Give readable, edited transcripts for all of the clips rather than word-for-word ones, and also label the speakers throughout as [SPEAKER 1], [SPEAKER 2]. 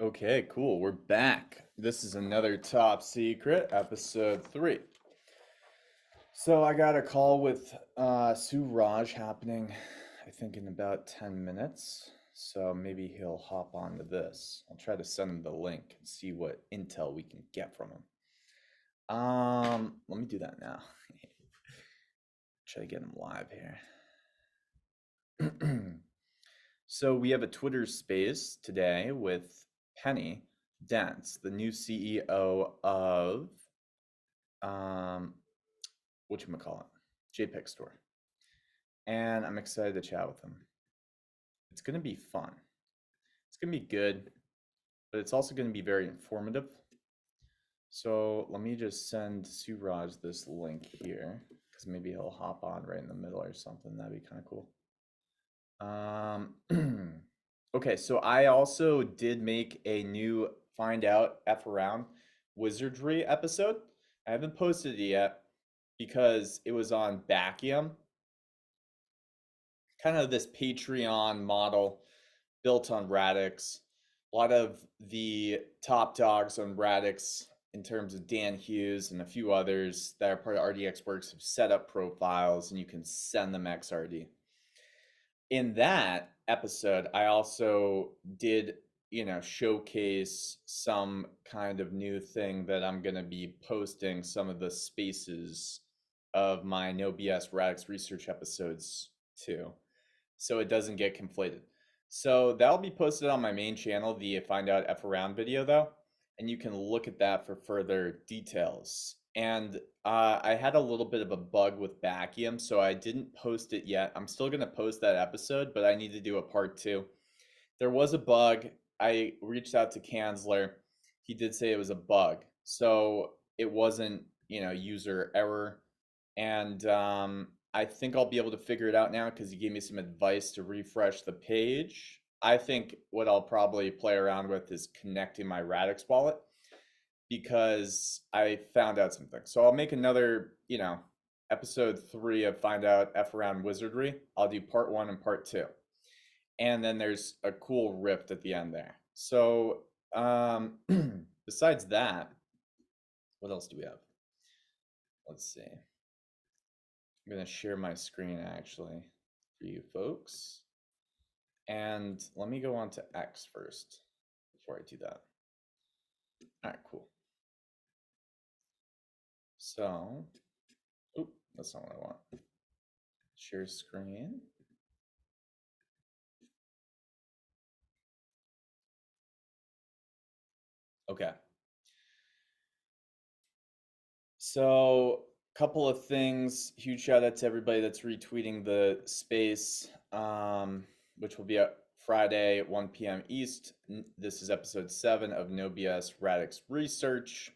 [SPEAKER 1] Okay, cool. We're back. This is another top secret, episode 3. So I got a call with Suraj happening, I think, in about 10 minutes. So maybe he'll hop onto this. I'll try to send him the link and see what intel we can get from him. Let me do that now. Try to get him live here. So we have a Twitter space today with Penny Dance, the new CEO of whatchamacallit, JPEG Store. And I'm excited to chat with him. It's going to be fun. It's going to be good, but it's also going to be very informative. So let me just send Suraj this link here, because maybe he'll hop on right in the middle or something. That'd be kind of cool. Okay, so I also did make a new Find Out F Around Wizardry episode. I haven't posted it yet because it was on Backium, kind of this Patreon model built on Radix. A lot of the top dogs on Radix, in terms of Dan Hughes and a few others that are part of RDX Works, have set up profiles and you can send them XRD. In that episode, I also did, showcase some kind of new thing that I'm going to be posting some of the spaces of my No BS Radix research episodes too, so it doesn't get conflated. So that'll be posted on my main channel, the Find Out F Around video though, and you can look at that for further details. And I had a little bit of a bug with Backium, so I didn't post it yet. I'm still going to post that episode, but I need to do a part 2. There was a bug. I reached out to Kanzler. He did say it was a bug. So it wasn't, user error. And I think I'll be able to figure it out now because he gave me some advice to refresh the page. I think what I'll probably play around with is connecting my Radix wallet, because I found out something. So I'll make another, episode 3 of Find Out F Around Wizardry. I'll do part 1 and part 2. And then there's a cool rift at the end there. So besides that, what else do we have? Let's see. I'm going to share my screen actually for you folks. And let me go on to X first before I do that. All right, cool. So, that's not what I want. Share screen. Okay. So, couple of things. Huge shout out to everybody that's retweeting the space, which will be up Friday at 1 p.m. East. This is episode 7 of No BS Radix Research.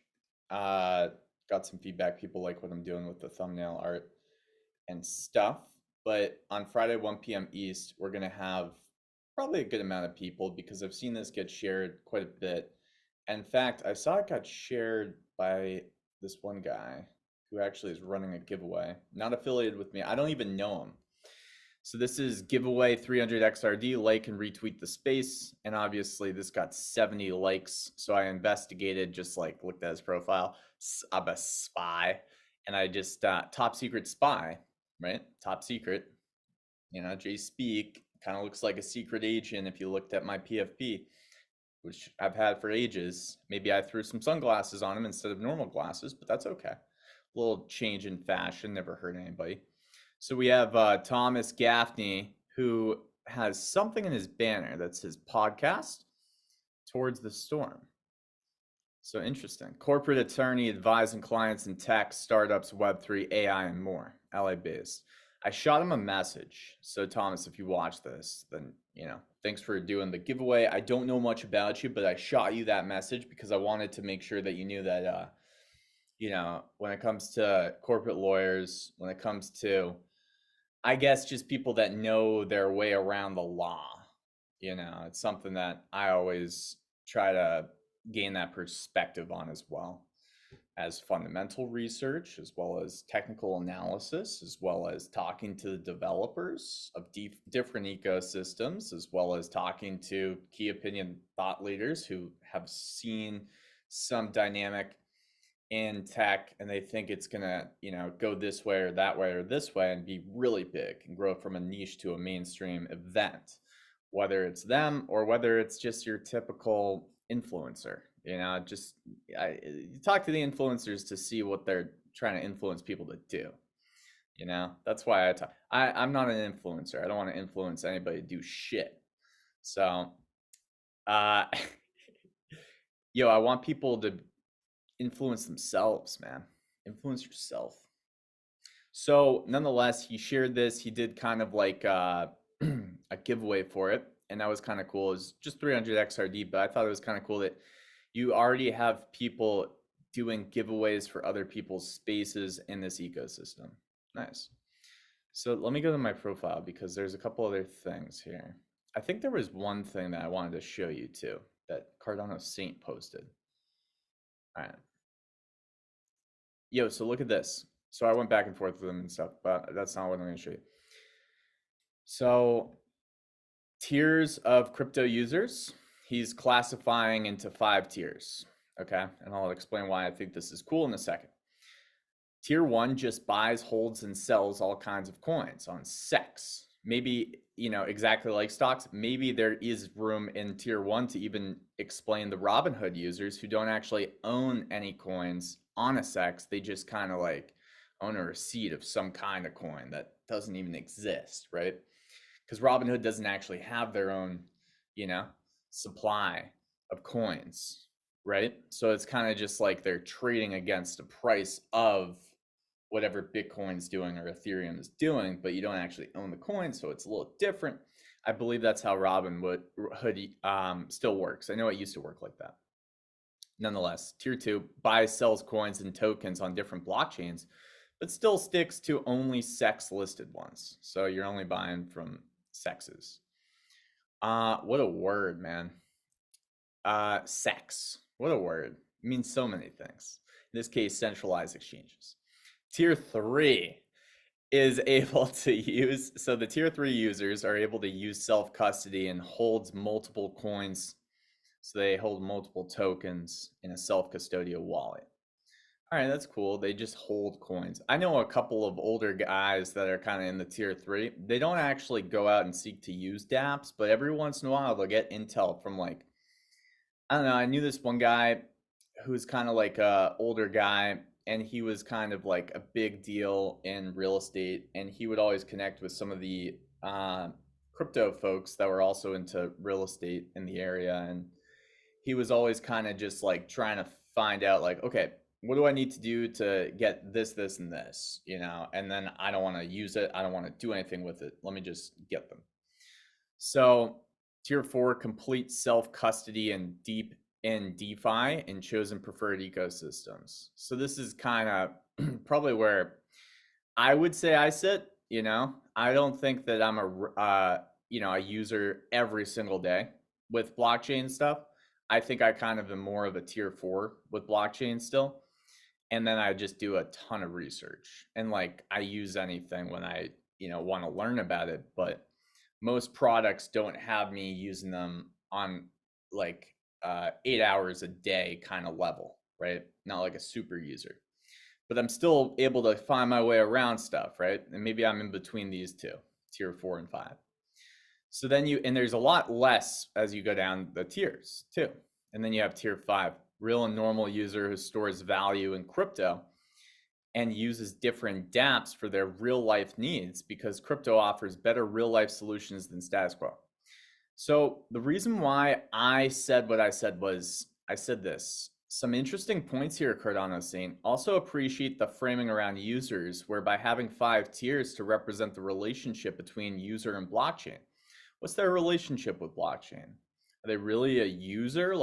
[SPEAKER 1] Got some feedback. People like what I'm doing with the thumbnail art and stuff. But on Friday, 1 p.m. East, we're going to have probably a good amount of people because I've seen this get shared quite a bit. In fact, I saw it got shared by this one guy who actually is running a giveaway, not affiliated with me. I don't even know him. So this is giveaway 300 XRD, like and retweet the space. And obviously this got 70 likes. So I investigated, just like looked at his profile. I'm a spy. And I just, top secret spy, right? Top secret, Jay Speak kind of looks like a secret agent if you looked at my PFP, which I've had for ages. Maybe I threw some sunglasses on him instead of normal glasses, but that's okay. A little change in fashion never hurt anybody. So we have Thomas Gaffney, who has something in his banner that's his podcast, Towards the Storm. So interesting. Corporate attorney advising clients in tech, startups, Web3, AI, and more. LA based. I shot him a message. So Thomas, if you watch this, then, thanks for doing the giveaway. I don't know much about you, but I shot you that message because I wanted to make sure that you knew that, when it comes to corporate lawyers, when it comes to, I guess, just people that know their way around the law, it's something that I always try to gain that perspective on as well. as fundamental research, as well as technical analysis, as well as talking to the developers of different ecosystems, as well as talking to key opinion thought leaders who have seen some dynamic in tech and they think it's gonna, go this way or that way or this way and be really big and grow from a niche to a mainstream event, whether it's them or whether it's just your typical influencer. Just you talk to the influencers to see what they're trying to influence people to do. That's why I'm not an influencer. I don't want to influence anybody to do shit. So, uh, I want people to influence themselves, man. Influence yourself. So, nonetheless, he shared this. He did kind of like a giveaway for it, and that was kind of cool. It's just 300 XRD, but I thought it was kind of cool that you already have people doing giveaways for other people's spaces in this ecosystem. Nice. So let me go to my profile because there's a couple other things here. I think there was one thing that I wanted to show you too that Cardano Saint posted. All right. Yo, so look at this. So I went back and forth with them and stuff, but that's not what I'm going to show you. So tiers of crypto users, he's classifying into 5 tiers. Okay. And I'll explain why I think this is cool in a second. Tier 1 just buys, holds, and sells all kinds of coins on SEX. Maybe, exactly like stocks, maybe there is room in tier 1 to even explain the Robinhood users who don't actually own any coins on a SEX. They just kind of like own a receipt of some kind of coin that doesn't even exist, right? Because Robinhood doesn't actually have their own, supply of coins, right? So it's kind of just like they're trading against a price of whatever Bitcoin's doing or Ethereum is doing, but you don't actually own the coin, so it's a little different. I believe that's how Robinhood still works. I know it used to work like that. Nonetheless, tier 2 buys, sells coins and tokens on different blockchains, but still sticks to only SEX listed ones. So you're only buying from SEXs. What a word, man. SEX. What a word. It means so many things. In this case, centralized exchanges. Tier 3 is able to use, so the tier 3 users are able to use self-custody and holds multiple coins. So they hold multiple tokens in a self-custodial wallet. All right, that's cool. They just hold coins. I know a couple of older guys that are kind of in the tier 3. They don't actually go out and seek to use dApps, but every once in a while they'll get intel from I don't know, I knew this one guy who's kind of like a older guy, and he was kind of like a big deal in real estate, and he would always connect with some of the crypto folks that were also into real estate in the area, and he was always kind of just like trying to find out like, okay, what do I need to do to get this, this, and this, and then I don't want to use it, I don't want to do anything with it, let me just get them. So tier 4, complete self-custody and deep in DeFi and chosen preferred ecosystems. So this is kind of probably where I would say I sit. I don't think that I'm a user every single day with blockchain stuff. I think I kind of am more of a tier 4 with blockchain still. And then I just do a ton of research and I use anything when I, want to learn about it. But most products don't have me using them on 8 hours a day kind of level, right? Not like a super user, but I'm still able to find my way around stuff, right? And maybe I'm in between these two, tier 4 and 5. So then and there's a lot less as you go down the tiers too. And then you have tier 5, real and normal user who stores value in crypto and uses different dApps for their real life needs because crypto offers better real life solutions than status quo. So the reason why I said what I said was, I said this, some interesting points here, Cardano Saint. Also appreciate the framing around users, whereby having 5 tiers to represent the relationship between user and blockchain. What's their relationship with blockchain? Are they really a user?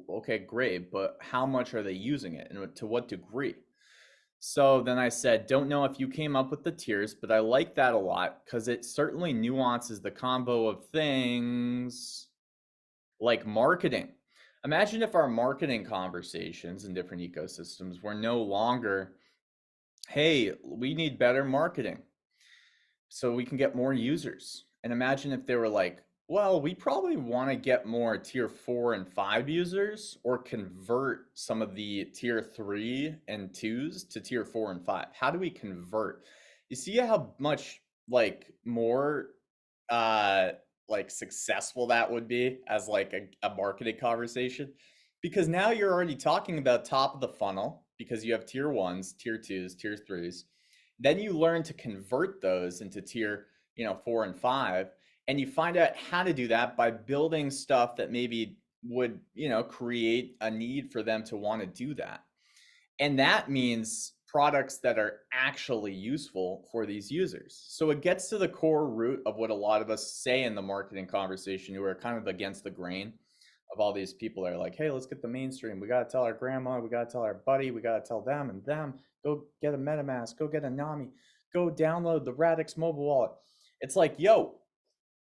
[SPEAKER 1] Okay, great, but how much are they using it and to what degree? So then I said, don't know if you came up with the tiers, but I like that a lot because it certainly nuances the combo of things like marketing. Imagine if our marketing conversations in different ecosystems were no longer, hey, we need better marketing so we can get more users. And imagine if they were like, well, we probably want to get more tier 4 and 5 users or convert some of the tier 3 and 2s to tier 4 and 5. How do we convert? You see how much like more uh like successful that would be as like a marketing conversation? Because now you're already talking about top of the funnel because you have tier 1s, tier 2s, tier 3s. Then you learn to convert those into tier, 4 and 5, and you find out how to do that by building stuff that maybe would, create a need for them to want to do that. And that means products that are actually useful for these users. So it gets to the core root of what a lot of us say in the marketing conversation who are kind of against the grain of all these people that are like, hey, let's get the mainstream. We got to tell our grandma, we got to tell our buddy, we got to tell them and them. Go get a MetaMask, go get a Nami, go download the Radix mobile wallet. It's like, yo,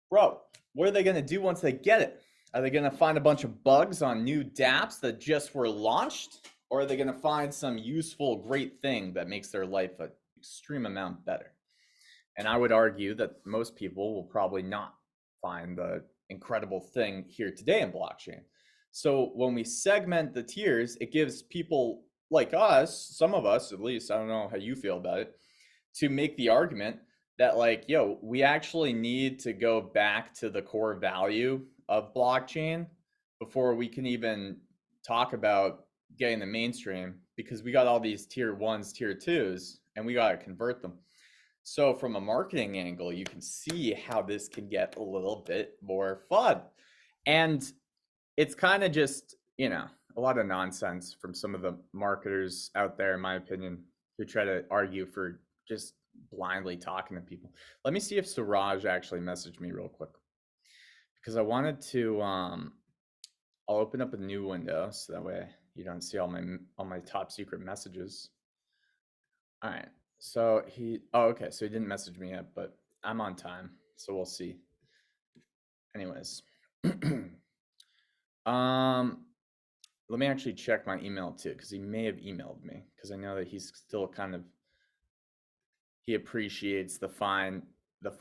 [SPEAKER 1] bro, what are they going to do once they get it? Are they going to find a bunch of bugs on new dApps that just were launched? Or are they going to find some useful, great thing that makes their life an extreme amount better? And I would argue that most people will probably not find the incredible thing here today in blockchain. So when we segment the tiers, it gives people like us, some of us at least, I don't know how you feel about it, to make the argument that like, yo, we actually need to go back to the core value of blockchain before we can even talk about getting the mainstream, because we got all these tier 1s, tier 2s, and we got to convert them. So from a marketing angle, you can see how this can get a little bit more fun. And it's kind of just, a lot of nonsense from some of the marketers out there, in my opinion, who try to argue for just blindly talking to people. Let me see if Suraj actually messaged me real quick, because I wanted to I'll open up a new window so that way you don't see all my top secret messages. All right. So okay, so he didn't message me yet, but I'm on time, so we'll see. Anyways, let me actually check my email too, because he may have emailed me, because I know that he's still he appreciates the fine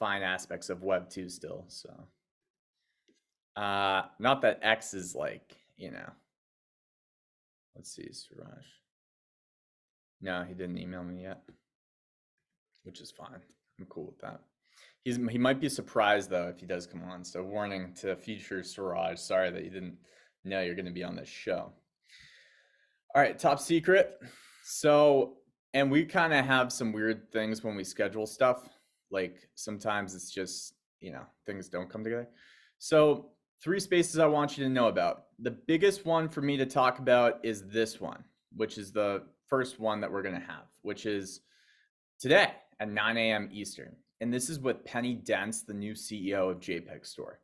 [SPEAKER 1] aspects of Web 2 still. So not that X is like, let's see, Suraj. No, he didn't email me yet, which is fine. I'm cool with that. He might be surprised though if he does come on. So warning to future Suraj, sorry that you didn't know you're going to be on this show. All right, top secret. So, and we kind of have some weird things when we schedule stuff. Like sometimes it's just, things don't come together. So 3 spaces I want you to know about. The biggest one for me to talk about is this one, which is the first one that we're going to have, which is today at 9 a.m. Eastern. And this is with Penny Dents, the new CEO of JPEG Store.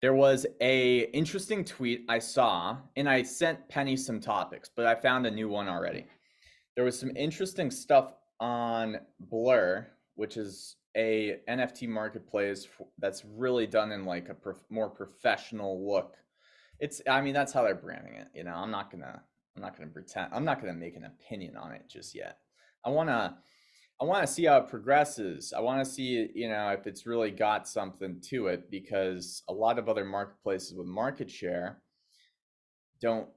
[SPEAKER 1] There was a interesting tweet I saw, and I sent Penny some topics, but I found a new one already. There was some interesting stuff on Blur, which is a NFT marketplace that's really done in like a more professional look. That's how they're branding it. I'm not gonna pretend. I'm not gonna make an opinion on it just yet. I want to see how it progresses. I want to see, if it's really got something to it, because a lot of other marketplaces with market share don't,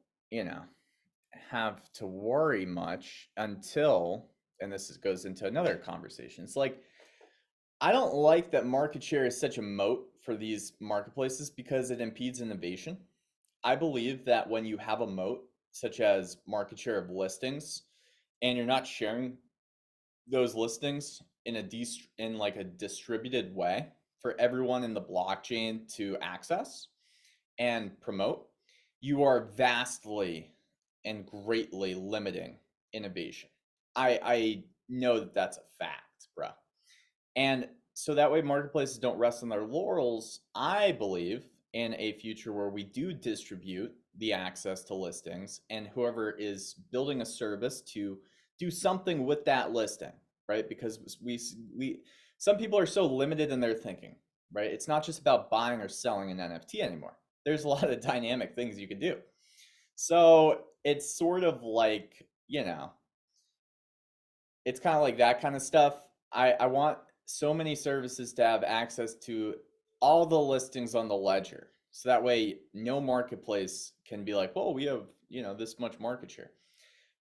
[SPEAKER 1] have to worry much until, and this goes into another conversation. It's like, I don't like that market share is such a moat for these marketplaces because it impedes innovation. I believe that when you have a moat, such as market share of listings, and you're not sharing those listings in a distributed way for everyone in the blockchain to access and promote, you are vastly and greatly limiting innovation. I know that that's a fact, bro. And so that way marketplaces don't rest on their laurels. I believe in a future where we do distribute the access to listings, and whoever is building a service to do something with that listing, right? Because some people are so limited in their thinking, right? It's not just about buying or selling an NFT anymore. There's a lot of dynamic things you can do. So it's sort of like, it's kind of like that kind of stuff. I want so many services to have access to all the listings on the ledger. So that way no marketplace can be like, well, we have, this much market share.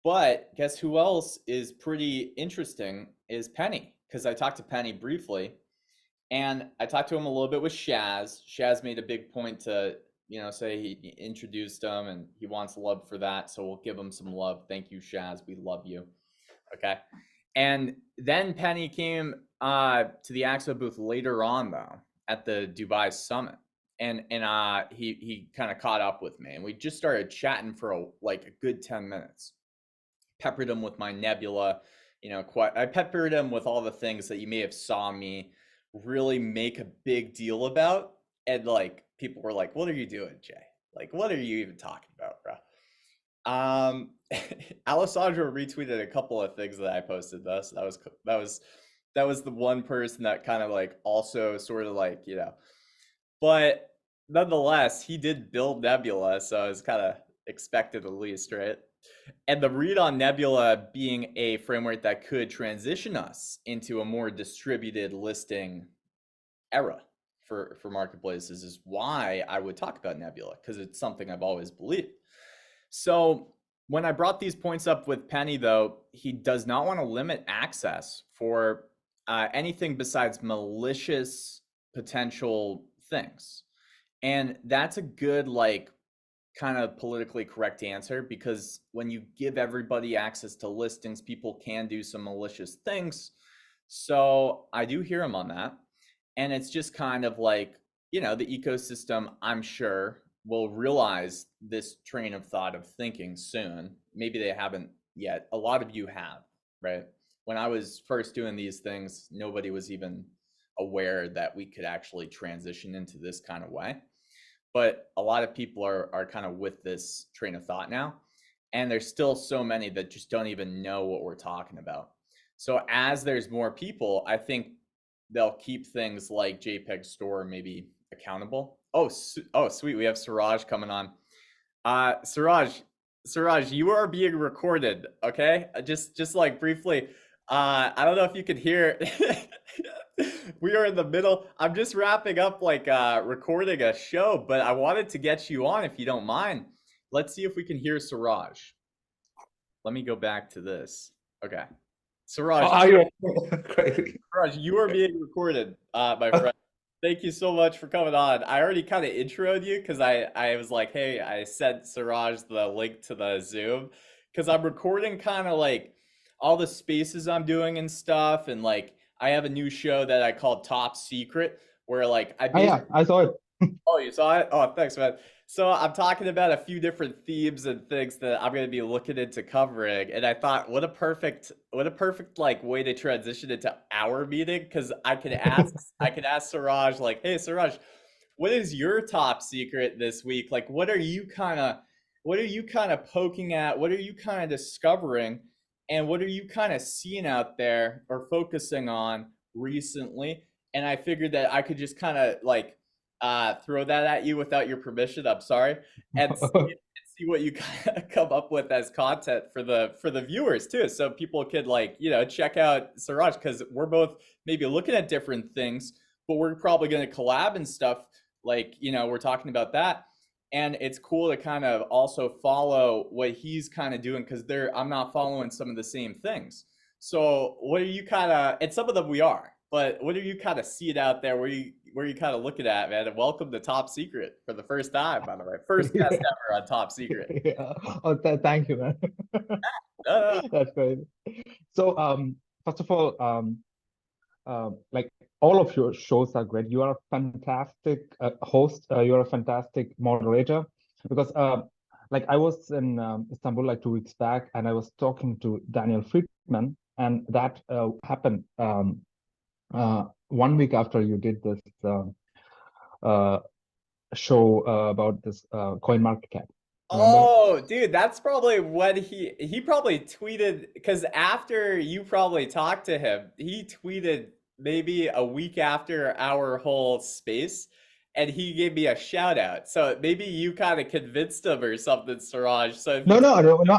[SPEAKER 1] But guess who else is pretty interesting is Penny, because I talked to Penny briefly, and I talked to him a little bit with Shaz. Shaz made a big point to, say he introduced him and he wants love for that. So we'll give him some love. Thank you, Shaz. We love you. Okay. And then Penny came to the Axo booth later on, though, at the Dubai Summit. And he kind of caught up with me, and we just started chatting for a good 10 minutes. Peppered him with my nebula, I peppered him with all the things that you may have saw me really make a big deal about. And like people were like, what are you doing, Jay? Like, what are you even talking about, bro? Alessandro retweeted a couple of things that I posted though, so that was the one person that kind of like also sort of like, but nonetheless, he did build Nebula, so it's kind of expected at least, right? And the read on Nebula being a framework that could transition us into a more distributed listing era for marketplaces is why I would talk about Nebula, because it's something I've always believed. So when I brought these points up with Penny, though, he does not want to limit access for anything besides malicious potential things. And that's a good, like, kind of politically correct answer, because when you give everybody access to listings, people can do some malicious things. So I do hear him on that. And it's just kind of like, the ecosystem, I'm sure, will realize this train of thought of thinking soon. Maybe they haven't yet. A lot of you have, right? When I was first doing these things, nobody was even aware that we could actually transition into this kind of way. But a lot of people are kind of with this train of thought now. And there's still so many that just don't even know what we're talking about. So as there's more people, I think they'll keep things like JPEG Store maybe accountable. Oh, sweet. We have Suraj coming on. Suraj, you are being recorded. Okay. Just like briefly, I don't know if you can hear. We are in the middle. I'm just wrapping up like recording a show, but I wanted to get you on if you don't mind. Let's see if we can hear Suraj. Let me go back to this. Okay. Suraj, Suraj, you are being recorded, my friend. Thank you so much for coming on. I already kind of introed you because I was like, hey, I sent Suraj the link to the Zoom because I'm recording kind of like all the spaces I'm doing and stuff. And like, I have a new show that I call Top Secret where like
[SPEAKER 2] yeah, I saw it.
[SPEAKER 1] Oh, you saw it? Oh, thanks, man. So I'm talking about a few different themes and things that I'm going to be looking into covering, and I thought, what a perfect like way to transition into our meeting, because I could ask Suraj like, hey, Suraj, what is your top secret this week? Like, what are you kind of poking at? What are you kind of discovering? And what are you kind of seeing out there or focusing on recently? And I figured that I could just kind of like throw that at you without your permission. I'm sorry, and see what you come up with as content for the viewers too, so people could like check out Suraj, because we're both maybe looking at different things, but we're probably going to collab and stuff. Like we're talking about that, and it's cool to kind of also follow what he's kind of doing, because I'm not following some of the same things. So what are you kind of, and some of them we are, but what are you kind of seeing out there? Where you kind of looking at, man? And welcome to Top Secret for the first time, by the way. First guest ever on Top Secret.
[SPEAKER 2] Yeah. Oh, thank you, man. That's great. So, first of all, like all of your shows are great. You are a fantastic host. You're a fantastic moderator. Because, like, I was in Istanbul like 2 weeks back, and I was talking to Daniel Friedman, and that happened 1 week after you did this show about this coin market cap. Remember?
[SPEAKER 1] Oh, dude, that's probably what he probably tweeted, because after you probably talked to him, he tweeted maybe a week after our whole space. and he gave me a shout out. So maybe you kind of convinced him or something, Suraj. So if you
[SPEAKER 2] No,
[SPEAKER 1] told
[SPEAKER 2] no, no, no.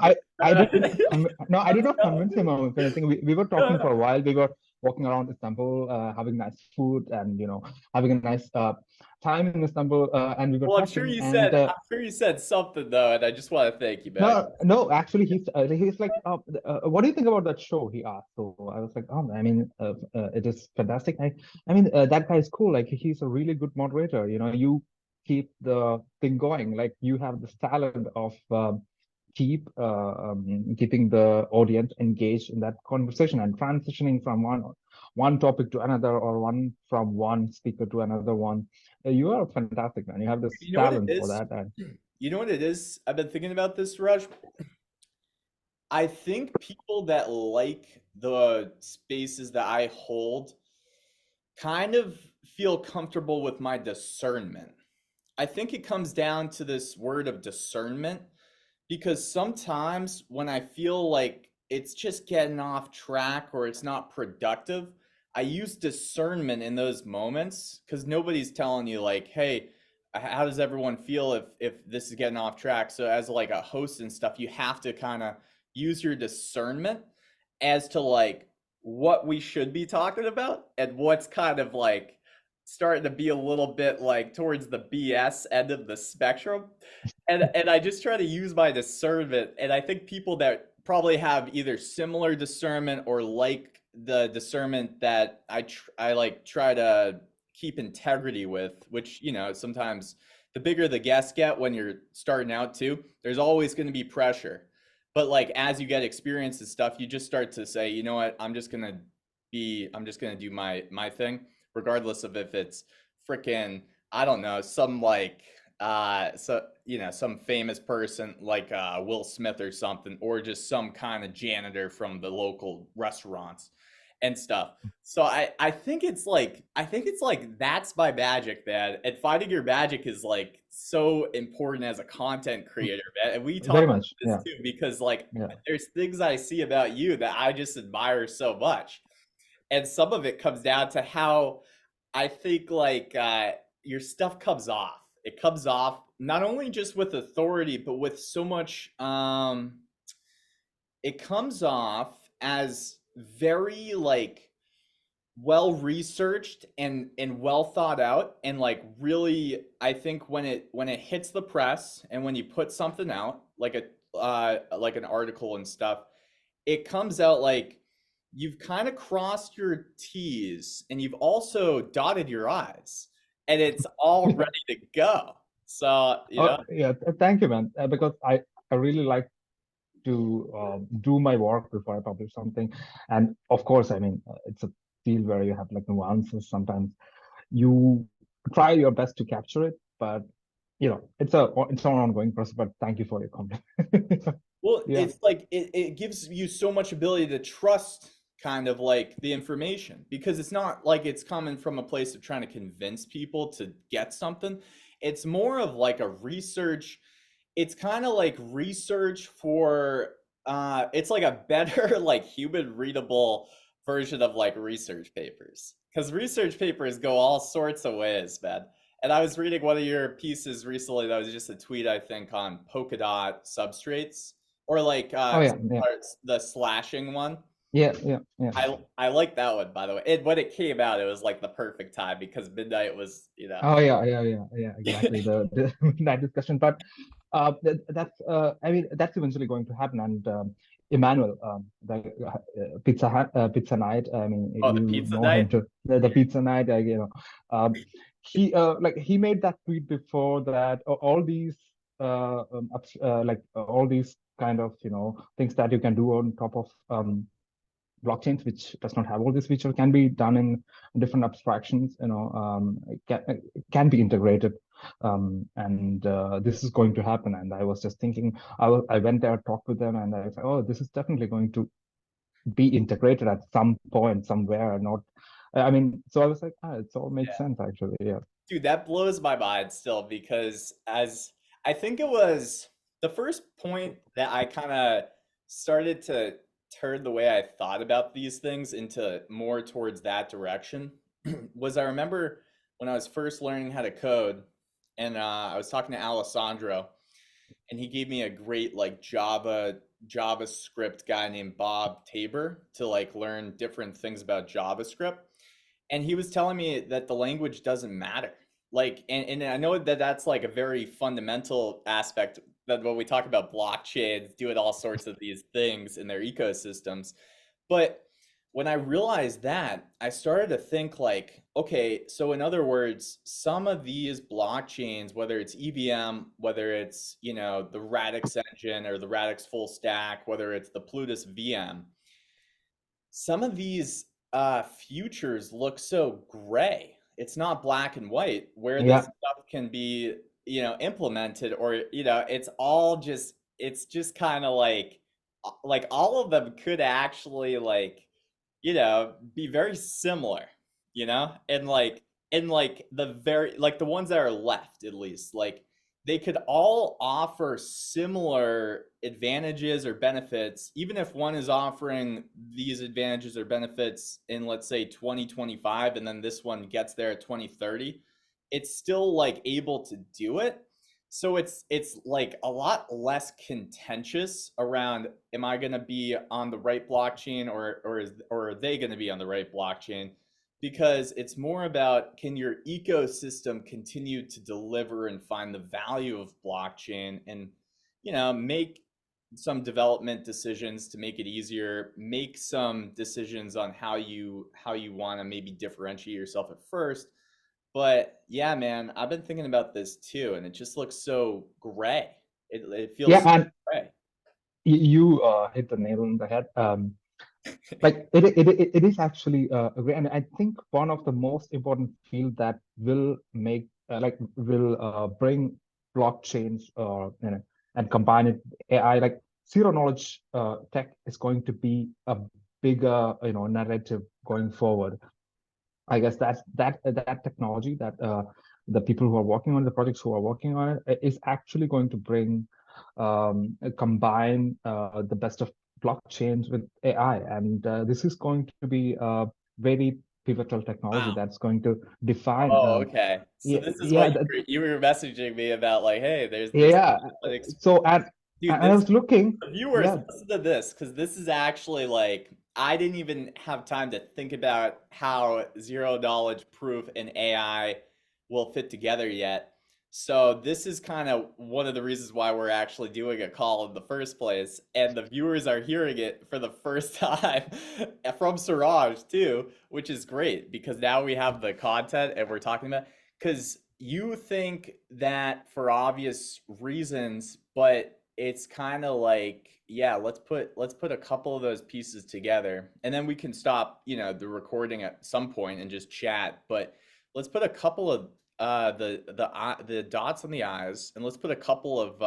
[SPEAKER 2] I
[SPEAKER 1] him,
[SPEAKER 2] didn't. No, I did not convince him of anything. We were
[SPEAKER 1] no,
[SPEAKER 2] talking
[SPEAKER 1] no.
[SPEAKER 2] for a while. We were walking around Istanbul, having nice food, and having a nice time in Istanbul. And we were
[SPEAKER 1] Well,
[SPEAKER 2] talking. And
[SPEAKER 1] I'm sure you said something though, and I just want to thank you, man.
[SPEAKER 2] no, no. Actually, he's like, what do you think about that show? He asked. So I was like, oh, I mean, it is fantastic. I mean, that guy is cool. Like, he's a really good moderator. You keep the thing going. Like, you have this talent of keeping the audience engaged in that conversation and transitioning from one topic to another, or from one speaker to another one. You are fantastic, man. You have this
[SPEAKER 1] You know what it
[SPEAKER 2] talent for
[SPEAKER 1] is?
[SPEAKER 2] that. And
[SPEAKER 1] You know what it is? I've been thinking about this, Raj. I think people that like the spaces that I hold kind of feel comfortable with my discernment. I think it comes down to this word of discernment because sometimes when I feel like it's just getting off track or it's not productive, I use discernment in those moments because nobody's telling you like, hey, how does everyone feel if this is getting off track? So as like a host and stuff, you have to kind of use your discernment as to like what we should be talking about and what's kind of like starting to be a little bit like towards the BS end of the spectrum. And I just try to use my discernment. And I think people that probably have either similar discernment or like the discernment that I like try to keep integrity with, which, sometimes the bigger the guests get when you're starting out too, there's always going to be pressure. But like as you get experience and stuff, you just start to say, you know what, I'm just gonna do my thing, regardless of if it's freaking, I don't know, some like some famous person like Will Smith or something, or just some kind of janitor from the local restaurants and stuff. So I think it's like that's my magic, man. And finding your magic is like so important as a content creator, man. And we talk
[SPEAKER 2] very
[SPEAKER 1] about
[SPEAKER 2] much,
[SPEAKER 1] this
[SPEAKER 2] yeah,
[SPEAKER 1] too because like
[SPEAKER 2] yeah.
[SPEAKER 1] there's things I see about you that I just admire so much. And some of it comes down to how I think like your stuff comes off. It comes off not only just with authority, but with so much. It comes off as very like well researched and well thought out, and like really, I think when it hits the press and when you put something out like a like an article and stuff, it comes out like you've kind of crossed your T's and you've also dotted your I's, and it's all ready to go. So,
[SPEAKER 2] Oh, yeah. Thank you, man. Because I really like to do my work before I publish something. And of course, I mean, it's a field where you have like nuances. Sometimes you try your best to capture it, but it's an ongoing process. But thank you for your comment.
[SPEAKER 1] well,
[SPEAKER 2] Yeah.
[SPEAKER 1] it's like it gives you so much ability to trust kind of like the information because it's not like it's coming from a place of trying to convince people to get something. It's more of like a research. It's kind of like research for it's like a better like human readable version of like research papers because research papers go all sorts of ways, man. And I was reading one of your pieces recently that was just a tweet, I think, on polka dot substrates or like
[SPEAKER 2] Oh yeah, yeah,
[SPEAKER 1] the slashing one.
[SPEAKER 2] yeah, yeah, yeah.
[SPEAKER 1] I like that one, by the way. And when it came out, it was like the perfect time because midnight was,
[SPEAKER 2] Oh yeah, yeah, yeah, yeah. Exactly. The that discussion, but that's I mean that's eventually going to happen. And Emmanuel, the Pizza Night. I mean,
[SPEAKER 1] oh, the
[SPEAKER 2] you
[SPEAKER 1] pizza
[SPEAKER 2] know him
[SPEAKER 1] night.
[SPEAKER 2] too. The Pizza Night. He like he made that tweet before that. All these all these kind of things that you can do on top of blockchains, which does not have all these features, can be done in different abstractions. Can be integrated, and this is going to happen. And I was just thinking, I went there, talked with them, and I was like, oh, this is definitely going to be integrated at some point somewhere. Not, I mean, so I was like, it all makes sense actually. Yeah.
[SPEAKER 1] Dude, that blows my mind still because as I think it was the first point that I kind of started to turn the way I thought about these things into more towards that direction was I remember when I was first learning how to code, and I was talking to Alessandro, and he gave me a great like JavaScript guy named Bob Tabor to like learn different things about JavaScript. And he was telling me that the language doesn't matter. Like, and I know that that's like a very fundamental aspect that when we talk about blockchains, doing all sorts of these things in their ecosystems. But when I realized that, I started to think like, okay, so in other words, some of these blockchains, whether it's EVM, whether it's, the Radix engine or the Radix full stack, whether it's the Plutus VM, some of these futures look so gray. It's not black and white where this
[SPEAKER 2] Yeah,
[SPEAKER 1] stuff can be, implemented, or, it's just kind of like all of them could actually like, be very similar, and like the very like the ones that are left at least, like they could all offer similar advantages or benefits, even if one is offering these advantages or benefits in, let's say, 2025, and then this one gets there at 2030, it's still like able to do it. So it's like a lot less contentious around, am I going to be on the right blockchain, or are they going to be on the right blockchain? Because it's more about, can your ecosystem continue to deliver and find the value of blockchain, and make some development decisions to make it easier, make some decisions on how you want to maybe differentiate yourself at first. But yeah, man, I've been thinking about this too, and it just looks so gray. It
[SPEAKER 2] yeah,
[SPEAKER 1] feels so
[SPEAKER 2] and
[SPEAKER 1] gray.
[SPEAKER 2] you hit the nail on the head. Like it is actually great, and I think one of the most important field that will make will bring blockchains and combine it with AI, like zero knowledge tech is going to be a bigger narrative going forward. I guess that technology that the people who are working on the projects who are working on it is actually going to bring combine the best of blockchains with AI, and this is going to be a very pivotal technology
[SPEAKER 1] Wow.
[SPEAKER 2] that's going to define.
[SPEAKER 1] Oh, okay. So
[SPEAKER 2] Yeah,
[SPEAKER 1] this is
[SPEAKER 2] yeah,
[SPEAKER 1] what you were messaging me about, like, hey, there's
[SPEAKER 2] yeah.
[SPEAKER 1] like,
[SPEAKER 2] So
[SPEAKER 1] dude,
[SPEAKER 2] and I
[SPEAKER 1] this,
[SPEAKER 2] was looking,
[SPEAKER 1] the viewers,
[SPEAKER 2] yeah,
[SPEAKER 1] listen to this, because this is actually like, I didn't even have time to think about how zero knowledge proof and AI will fit together yet. So this is kind of one of the reasons why we're actually doing a call in the first place, and the viewers are hearing it for the first time from Suraj too, which is great because now we have the content and we're talking about, because you think that for obvious reasons, but it's kind of like, yeah, let's put a couple of those pieces together, and then we can stop, the recording at some point and just chat. But let's put a couple of the dots on the i's, and let's put a couple of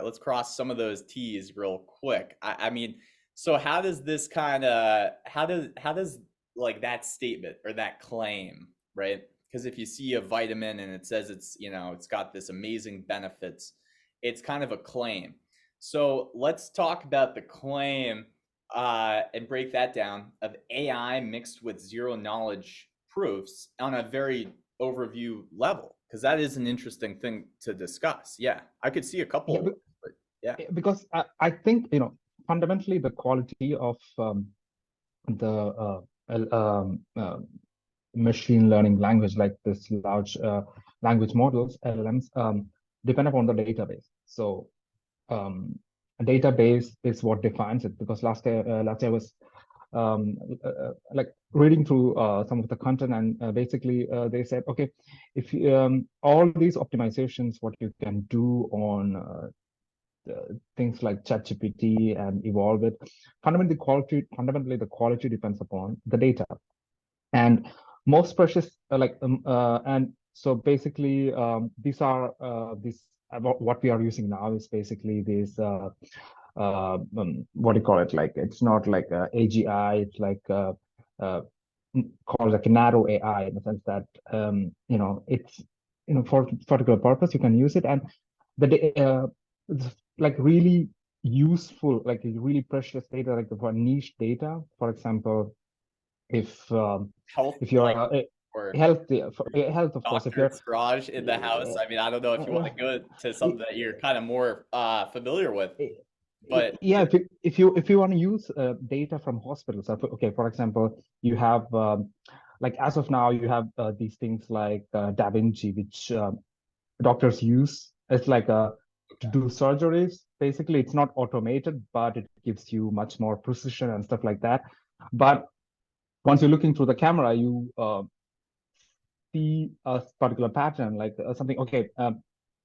[SPEAKER 1] let's cross some of those t's real quick. I mean, so how does this kind of how does like that statement or that claim, right? Because if you see a vitamin and it says it's got this amazing benefits, it's kind of a claim. So let's talk about the claim, and break that down, of AI mixed with zero knowledge proofs on a very overview level, because that is an interesting thing to discuss. Yeah, I could see a couple
[SPEAKER 2] yeah,
[SPEAKER 1] of ways, but yeah.
[SPEAKER 2] because I think fundamentally the quality of the machine learning language, like this large language models, LLMs, depend upon the database. So a database is what defines it. Because last year I was like reading through some of the content, and basically they said, okay, if all these optimizations, what you can do on things like ChatGPT and evolve it, fundamentally the quality depends upon the data. And most precious and so basically these what we are using now is basically this what do you call it, like it's not like AGI, it's like uh, called like a narrow AI, in the sense that it's for particular purpose you can use it, and it's like really useful, like really precious data, like for niche data. For example, if
[SPEAKER 1] Health,
[SPEAKER 2] if you're
[SPEAKER 1] like or
[SPEAKER 2] health, health, of course. If
[SPEAKER 1] Dr.
[SPEAKER 2] you're,
[SPEAKER 1] Siraj in the house. I mean, I don't know if you want to go to something that you're kind of more familiar with, but
[SPEAKER 2] yeah, if you want to use data from hospitals, okay, for example, you have like as of now, you have these things like Da Vinci, which doctors use. It's like to
[SPEAKER 1] okay.
[SPEAKER 2] do surgeries. Basically, it's not automated, but it gives you much more precision and stuff like that. But once you're looking through the camera, you see a particular pattern, like something. Okay,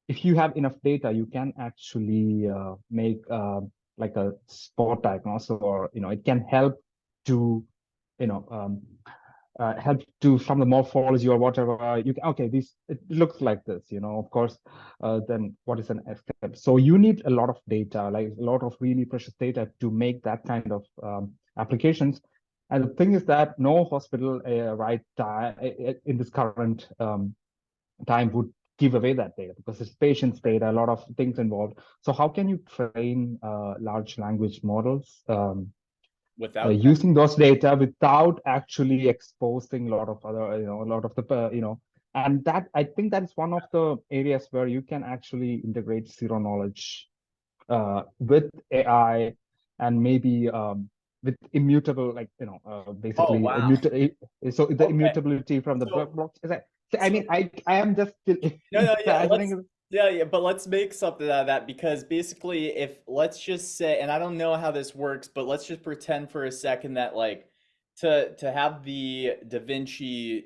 [SPEAKER 2] if you have enough data, you can actually make like a spot diagnosis, or it can help to you know help to from the morphology or whatever. You can, okay, this it looks like this, of course. Then what is an next step? So you need a lot of data, like a lot of really precious data to make that kind of applications. And the thing is that no hospital in this current time would give away that data because it's patient's data, a lot of things involved. So how can you train large language models
[SPEAKER 1] Without that,
[SPEAKER 2] using those data without actually exposing a lot of other, a lot of the, and that I think that is one of the areas where you can actually integrate zero knowledge with AI, and maybe with immutable, like
[SPEAKER 1] oh
[SPEAKER 2] basically
[SPEAKER 1] wow,
[SPEAKER 2] so the
[SPEAKER 1] okay,
[SPEAKER 2] immutability from the
[SPEAKER 1] so
[SPEAKER 2] block. I
[SPEAKER 1] so
[SPEAKER 2] mean, I am just still
[SPEAKER 1] no, yeah, let's
[SPEAKER 2] imagining.
[SPEAKER 1] yeah, but let's make something out of that because basically, if let's just say, and I don't know how this works, but let's just pretend for a second that like to have the Da Vinci,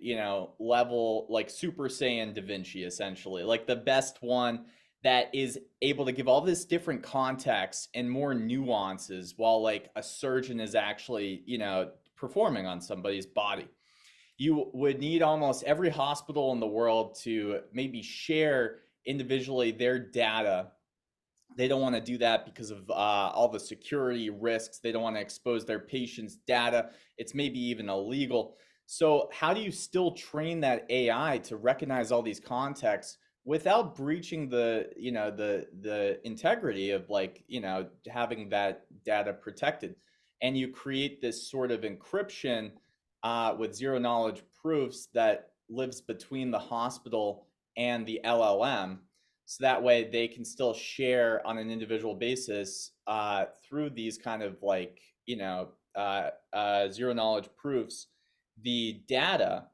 [SPEAKER 1] level like Super Saiyan Da Vinci essentially, like the best one that is able to give all this different context and more nuances while like a surgeon is actually, performing on somebody's body. You would need almost every hospital in the world to maybe share individually their data. They don't want to do that because of all the security risks. They don't want to expose their patients' data. It's maybe even illegal. So, how do you still train that AI to recognize all these contexts without breaching the integrity of like having that data protected? And you create this sort of encryption with zero knowledge proofs that lives between the hospital and the LLM, so that way they can still share on an individual basis through these kind of like zero knowledge proofs the data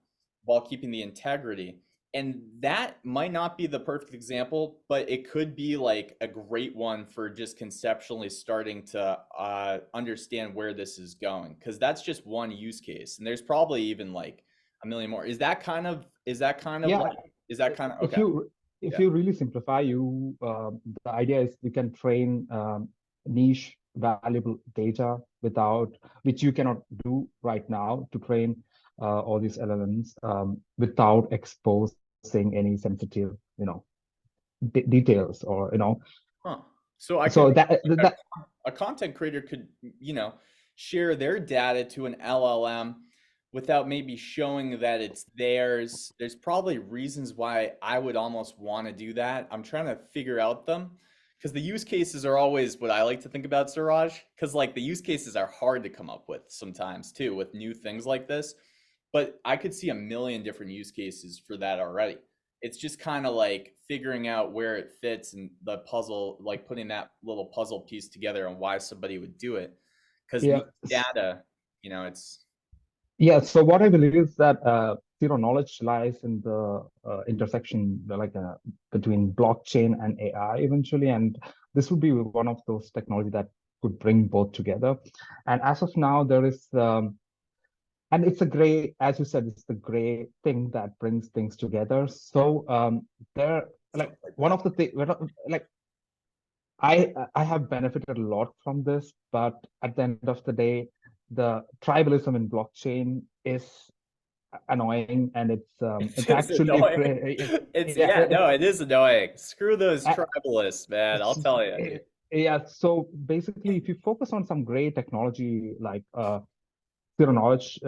[SPEAKER 1] while keeping the integrity. And that might not be the perfect example, but it could be like a great one for just conceptually starting to understand where this is going, because that's just one use case and there's probably even like a million more. Is that kind of
[SPEAKER 2] Yeah,
[SPEAKER 1] like, is that kind of
[SPEAKER 2] if
[SPEAKER 1] okay?
[SPEAKER 2] you if
[SPEAKER 1] Yeah.
[SPEAKER 2] you really simplify, the idea is you can train niche valuable data without, which you cannot do right now, to train all these LLMs without exposing any sensitive details, or
[SPEAKER 1] Huh. So I could
[SPEAKER 2] so that
[SPEAKER 1] a content creator could, share their data to an LLM without maybe showing that it's theirs. There's probably reasons why I would almost want to do that. I'm trying to figure out them because the use cases are always what I like to think about, Siraj, because like the use cases are hard to come up with sometimes too with new things like this. But I could see a million different use cases for that already. It's just kind of like figuring out where it fits and the puzzle, like putting that little puzzle piece together and why somebody would do it. Because
[SPEAKER 2] yeah.
[SPEAKER 1] niche data, it's
[SPEAKER 2] Yeah, so what I believe is that zero knowledge lies in the intersection, between blockchain and AI eventually, and this would be one of those technology that could bring both together. And as of now, there is, and it's a gray, as you said, it's the gray thing that brings things together. So there, like
[SPEAKER 1] something like
[SPEAKER 2] one
[SPEAKER 1] that.
[SPEAKER 2] of the things, like I have benefited a lot from this, but at the end of the day, the tribalism in blockchain is annoying, and it's
[SPEAKER 1] It's
[SPEAKER 2] actually a
[SPEAKER 1] annoying.
[SPEAKER 2] great,
[SPEAKER 1] It's
[SPEAKER 2] yeah,
[SPEAKER 1] yeah, no, it is annoying. Screw those
[SPEAKER 2] uh,
[SPEAKER 1] tribalists, man. I'll
[SPEAKER 2] it's,
[SPEAKER 1] tell you, dude.
[SPEAKER 2] yeah. So basically, if you focus on some great technology like zero knowledge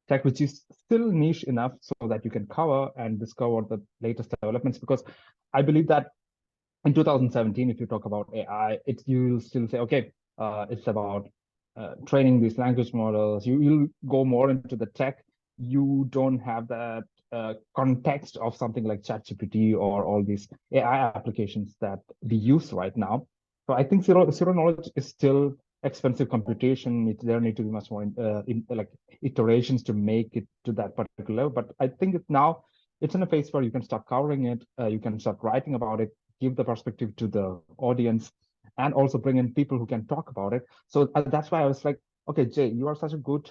[SPEAKER 2] tech, which is still niche enough so that you can cover and discover the latest developments, because I believe that in 2017, if you talk about AI, you'll still say, okay, it's about training these language models. You'll go more into the tech, you don't have that context of something like ChatGPT or all these AI applications that we use right now. So I think zero knowledge is still expensive computation. There need to be much more like iterations to make it to that particular level. But I think it's in a phase where you can start covering it, you can start writing about it, give the perspective to the audience, and also bring in people who can talk about it. So that's why I was like, okay, Jay, you are such a good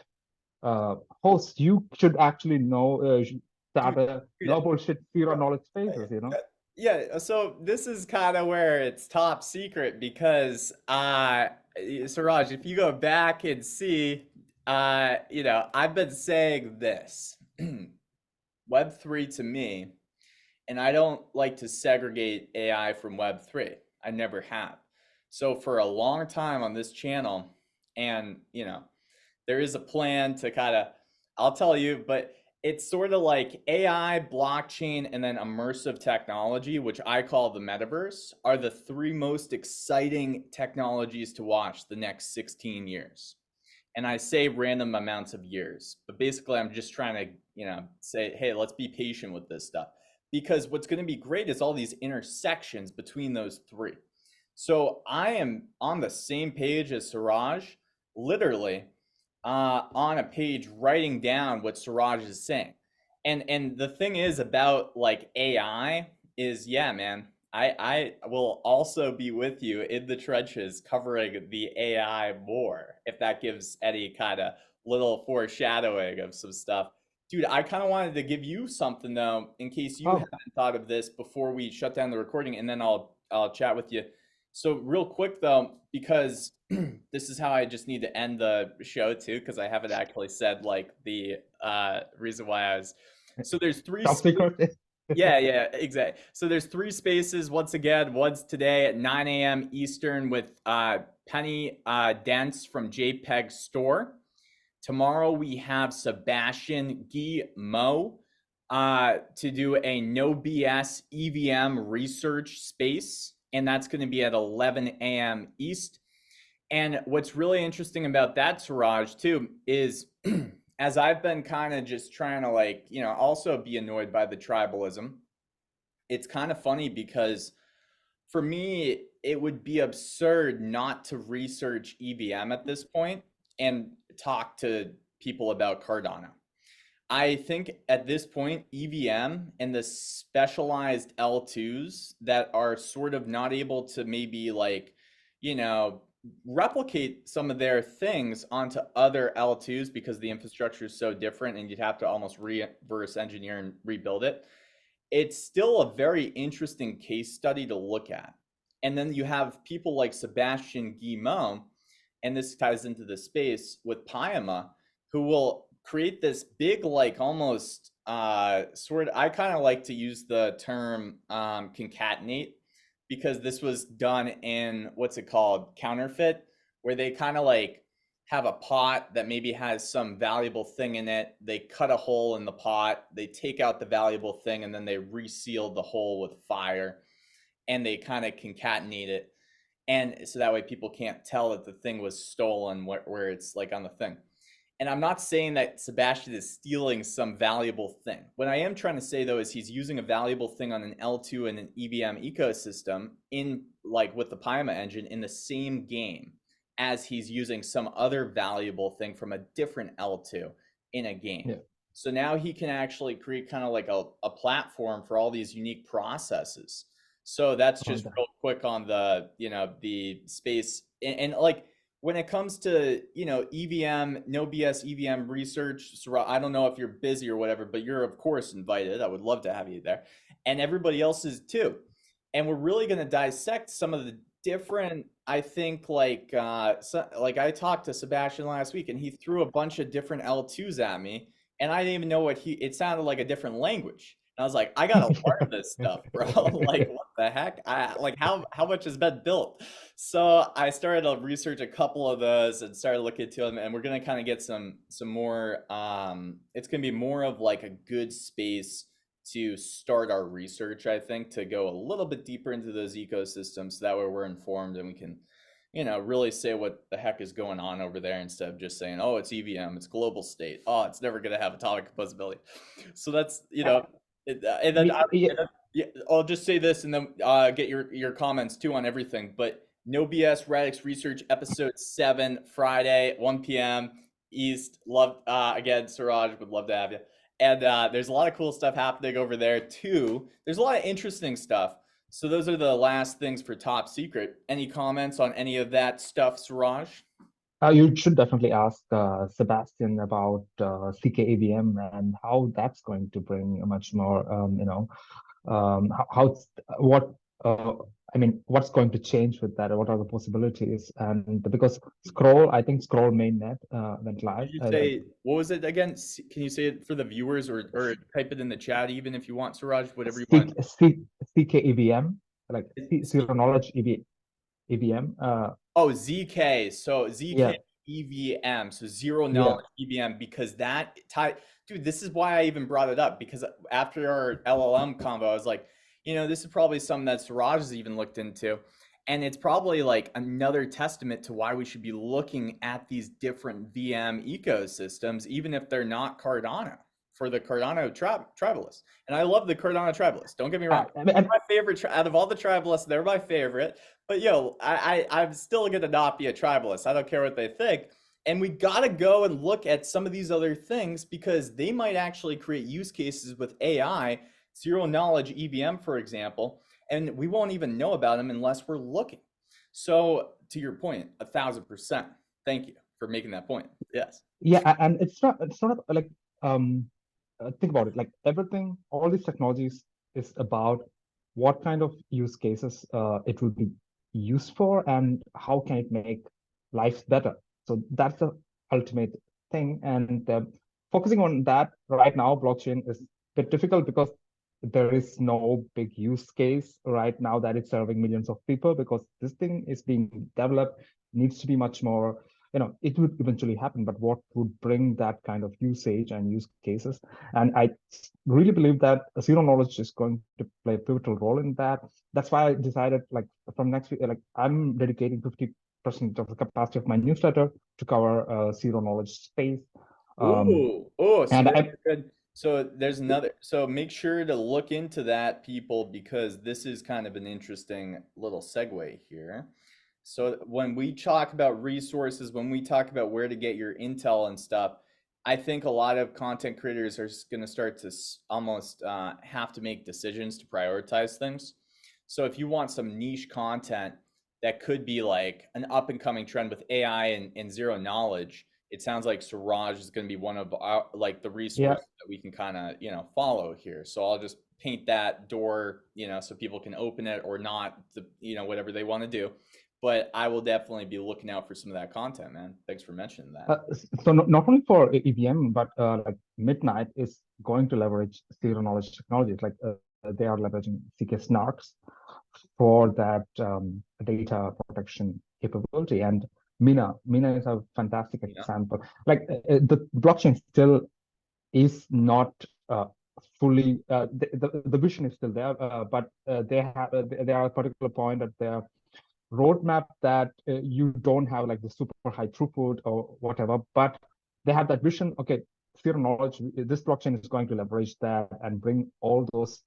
[SPEAKER 2] host. You should actually know
[SPEAKER 1] Dude,
[SPEAKER 2] start a
[SPEAKER 1] dude,
[SPEAKER 2] no bullshit zero
[SPEAKER 1] bro,
[SPEAKER 2] knowledge spaces.
[SPEAKER 1] yeah, so this is kind of where it's top secret because Suraj, if you go back and see I've been saying this. Web3 to me, and I don't like to segregate AI from Web3. I never have. So for a long time on this channel, and there is a plan to kind of, I'll tell you, but it's sort of like AI, blockchain, and then immersive technology, which I call the metaverse, are the three most exciting technologies to watch the next 16 years. And I say random amounts of years, but basically I'm just trying to, say, hey, let's be patient with this stuff. Because what's going to be great is all these intersections between those three. So I am on the same page as Siraj, literally on a page writing down what Siraj is saying. And the thing is about like AI is, yeah, man, I will also be with you in the trenches covering the AI more if that gives any kind of little foreshadowing of some stuff. Dude, I kind of wanted to give you something though, in case you
[SPEAKER 2] Oh,
[SPEAKER 1] haven't thought of this before we shut down the recording, and then I'll chat with you. So real quick though, because this is how I just need to end the show too, because I haven't actually said like the reason why I was. So there's three.
[SPEAKER 2] top secret.
[SPEAKER 1] Yeah, yeah, exactly. So there's three spaces once again. One's today at 9 a.m. Eastern with Penny Dents from JPEG Store. Tomorrow we have Sebastian Guillemot to do a no BS EVM research space, and that's going to be at 11 a.m. East. And what's really interesting about that, Siraj, too, is as I've been kind of just trying to like, also be annoyed by the tribalism, it's kind of funny because for me, it would be absurd not to research EVM at this point and talk to people about Cardano. I think at this point, EVM and the specialized L2s that are sort of not able to maybe like, you know, replicate some of their things onto other L2s because the infrastructure is so different and you'd have to almost reverse engineer and rebuild it. It's still a very interesting case study to look at. And then you have people like Sebastian Guillemot, and this ties into the space with Pyama, who will create this big, like almost sort of, I kind of like to use the term concatenate because this was done in what's it called? Counterfeit, where they kind of like have a pot that maybe has some valuable thing in it. They cut a hole in the pot, they take out the valuable thing, and then they reseal the hole with fire and they kind of concatenate it. And so that way people can't tell that the thing was stolen where it's like on the thing. And I'm not saying that Sebastian is stealing some valuable thing. What I am trying to say though is he's using a valuable thing on an L2 and an EVM ecosystem in like with the Pyma engine in the same game as he's using some other valuable thing from a different L2 in a game.
[SPEAKER 2] Yeah,
[SPEAKER 1] So now he can actually create kind of like a platform for all these unique processes. So that's
[SPEAKER 2] on
[SPEAKER 1] just
[SPEAKER 2] that.
[SPEAKER 1] real quick on the, the space and like when it comes to EVM, no BS EVM research, so I don't know if you're busy or whatever, but you're of course invited. I would love to have you there, and everybody else is too. And we're really going to dissect some of the different. I think like I talked to Sebastian last week, and he threw a bunch of different L2s at me, and I didn't even know what he. It sounded like a different language. And I was like, I gotta learn this stuff, bro. Like, what the heck? I like how much has been built. So I started to research a couple of those and started looking into them, and we're gonna kind of get some more. It's gonna be more of like a good space to start our research. I think to go a little bit deeper into those ecosystems, so that way we're informed and we can, really say what the heck is going on over there instead of just saying, oh, it's EVM, it's global state. Oh, it's never going to have atomic composability. So that's,
[SPEAKER 2] Uh,
[SPEAKER 1] and then,
[SPEAKER 2] yeah,
[SPEAKER 1] yeah, I'll just say this and then get your comments too on everything. But no BS Radix Research episode 7, Friday, 1 p.m. East. Love, again, Suraj, would love to have you. And there's a lot of cool stuff happening over there too. There's a lot of interesting stuff. So those are the last things for top secret. Any comments on any of that stuff, Suraj?
[SPEAKER 2] you should definitely ask Sebastian about CKAVM and how that's going to bring a much more, how it's, what uh, I mean, what's going to change with that? What are the possibilities? And because I think Scroll mainnet went live.
[SPEAKER 1] Did you say what was it again? Can you say it for the viewers or type it in the chat even if you want, Suraj, whatever you want.
[SPEAKER 2] CKEVM, like zero knowledge EVM.
[SPEAKER 1] Oh, ZK. So
[SPEAKER 2] Yeah,
[SPEAKER 1] ZK EVM. So zero
[SPEAKER 2] yeah.
[SPEAKER 1] knowledge EVM because dude, this is why I even brought it up because after our LLM combo, I was like, this is probably something that Suraj has even looked into. And it's probably like another testament to why we should be looking at these different VM ecosystems, even if they're not Cardano, for the Cardano tribalists. And I love the Cardano tribalists. Don't get me wrong.
[SPEAKER 2] I mean,
[SPEAKER 1] They're my favorite out of all the tribalists. They're my favorite. But I'm still gonna not be a tribalist. I don't care what they think. And we gotta go and look at some of these other things because they might actually create use cases with AI, zero knowledge EVM, for example, and we won't even know about them unless we're looking. So to your point, 1,000%. Thank you for making that point. Yes.
[SPEAKER 2] yeah, and it's not like think about it, like everything, all these technologies is about what kind of use cases it will be used for and how can it make life better. So that's the ultimate thing. And focusing on that right now, blockchain is a bit difficult because there is no big use case right now that is serving millions of people because this thing is being developed, needs to be much more, it would eventually happen, but what would bring that kind of usage and use cases? And I really believe that zero knowledge is going to play a pivotal role in that. That's why I decided, like, from next week, like, I'm dedicating 50% of the capacity of my newsletter to cover zero knowledge space. Um,
[SPEAKER 1] So
[SPEAKER 2] and
[SPEAKER 1] that's
[SPEAKER 2] I,
[SPEAKER 1] good. So there's another, so make sure to look into that, people, because this is kind of an interesting little segue here. So when we talk about resources, when we talk about where to get your intel and stuff, I think a lot of content creators are going to start to almost have to make decisions to prioritize things. So if you want some niche content that could be like an up and coming trend with AI and zero knowledge, it sounds like Siraj is going to be one of our, like the
[SPEAKER 2] yeah,
[SPEAKER 1] resources that we can kind of, follow here. So I'll just paint that door, so people can open it or not, whatever they want to do. But I will definitely be looking out for some of that content, man. Thanks for mentioning that.
[SPEAKER 2] so not only for EVM, but like Midnight is going to leverage zero knowledge technologies. Like they are leveraging CK snarks for that data protection capability. And Mina is a fantastic
[SPEAKER 1] Yeah.
[SPEAKER 2] example. Like the blockchain still is not fully the vision is still there, but they are a particular point at their roadmap that you don't have like the super high throughput or whatever, but they have that vision. Okay, zero knowledge. This blockchain is going to leverage that and bring all those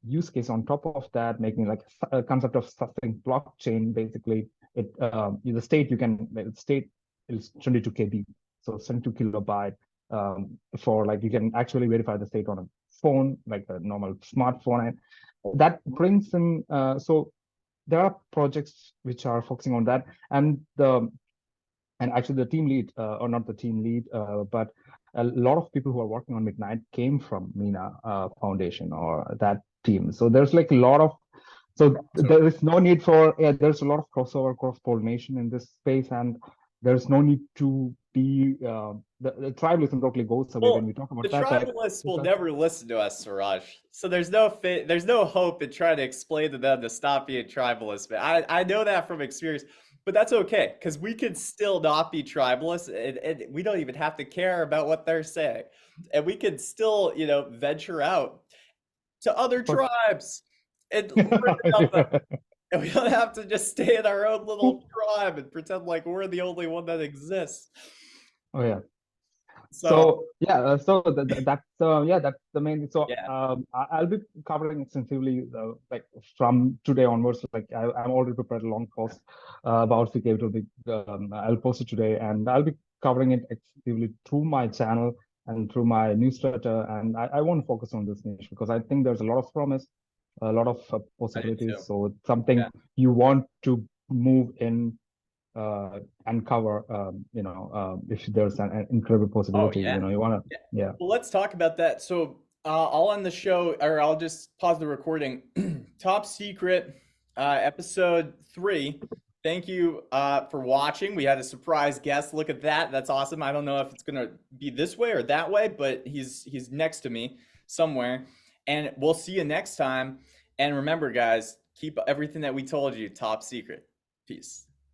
[SPEAKER 2] use case on top of that, making like a concept of succinct blockchain. Basically, the state is 22 KB, so 72 kilobyte for like you can actually verify the state on a phone, like a normal smartphone, and that brings in so there are projects which are focusing on that, and actually the team lead, or not the team lead, but a lot of people who are working on Midnight came from Mina Foundation or that team. So there's like a lot of, so
[SPEAKER 1] So
[SPEAKER 2] there is no need for, yeah, there's a lot of crossover, cross pollination in this space, and there's no need to be the tribalism totally goes away when
[SPEAKER 1] well,
[SPEAKER 2] we talk
[SPEAKER 1] the
[SPEAKER 2] about that, right?
[SPEAKER 1] tribalists will
[SPEAKER 2] Because
[SPEAKER 1] never listen to us, Suraj. So there's no hope in trying to explain to them to stop being tribalists. But I know that from experience. But that's okay, because we can still not be tribalists, and we don't even have to care about what they're saying. And we can still, venture out to other
[SPEAKER 2] but
[SPEAKER 1] tribes and learn about them. And we don't have to just stay in our own little tribe and pretend like we're the only one that exists.
[SPEAKER 2] Oh yeah.
[SPEAKER 1] So
[SPEAKER 2] So yeah, that's the main. So
[SPEAKER 1] yeah,
[SPEAKER 2] I'll be covering extensively like from today onwards. Like I'm already prepared a long post about CK. It will be I'll post it today, and I'll be covering it extensively through my channel and through my newsletter. And I want to focus on this niche because I think there's a lot of promise, a lot of
[SPEAKER 1] I do too.
[SPEAKER 2] possibilities. So it's something
[SPEAKER 1] Yeah.
[SPEAKER 2] you want to move in and cover, if there's an incredible
[SPEAKER 1] Oh
[SPEAKER 2] possibility,
[SPEAKER 1] yeah.
[SPEAKER 2] you want to,
[SPEAKER 1] Yeah.
[SPEAKER 2] yeah.
[SPEAKER 1] Well, let's talk about that. So I'll end the show, or I'll just pause the recording. Top secret, episode 3. Thank you for watching. We had a surprise guest. Look at that. That's awesome. I don't know if it's gonna be this way or that way, but he's next to me somewhere. And we'll see you next time. And remember, guys, keep everything that we told you top secret. Peace.